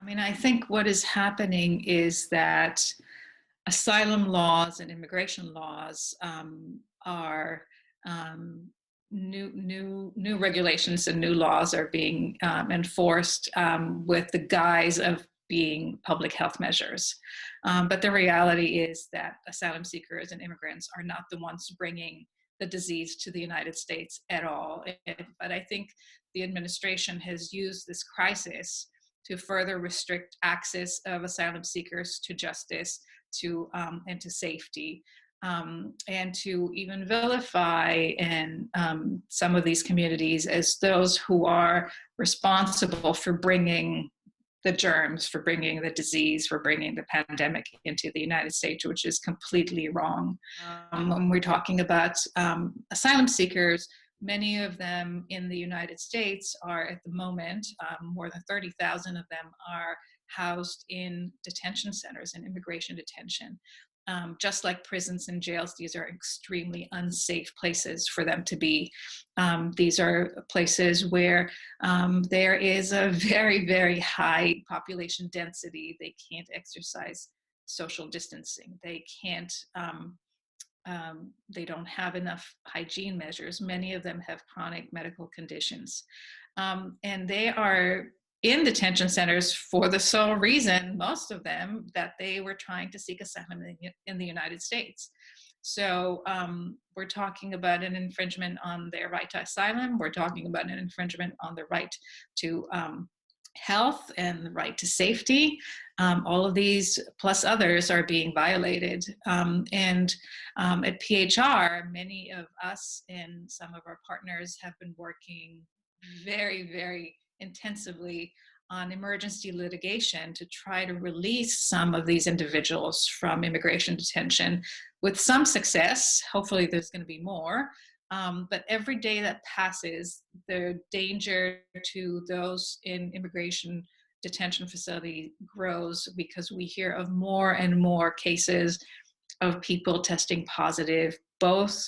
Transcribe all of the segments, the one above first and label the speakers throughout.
Speaker 1: mean, I think what is happening is that asylum laws and immigration laws are um, new regulations and new laws are being enforced with the guise of being public health measures. But the reality is that asylum seekers and immigrants are not the ones bringing the disease to the United States at all. But I think the administration has used this crisis to further restrict access of asylum seekers to justice, and to safety, and to even vilify in some of these communities as those who are responsible for bringing the germs, for bringing the disease, for bringing the pandemic into the United States, which is completely wrong. When we're talking about asylum seekers, many of them in the United States are at the moment, more than 30,000 of them are housed in detention centers and immigration detention. Just like prisons and jails, these are extremely unsafe places for them to be. These are places where there is a very, very high population density. They can't exercise social distancing. They don't have enough hygiene measures. Many of them have chronic medical conditions. And they are in detention centers for the sole reason, most of them, that they were trying to seek asylum in the United States. So we're talking about an infringement on their right to asylum. We're talking about an infringement on the right to health and the right to safety. All of these, plus others, are being violated. And at PHR, many of us and some of our partners have been working very, very intensively on emergency litigation to try to release some of these individuals from immigration detention with some success. Hopefully there's going to be more. But every day that passes, the danger to those in immigration detention facility grows because we hear of more and more cases of people testing positive, both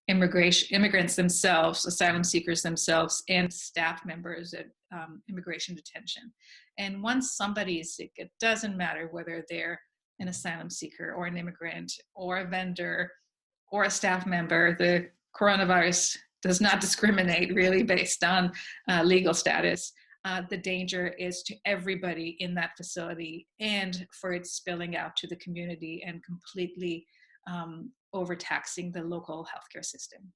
Speaker 1: immigrants themselves, asylum seekers themselves, and staff members at immigration detention. And once somebody is sick, it doesn't matter whether they're an asylum seeker or an immigrant or a vendor or a staff member. The coronavirus does not discriminate really based on legal status. The danger is to everybody in that facility and for it spilling out to the community and completely overtaxing the local healthcare system.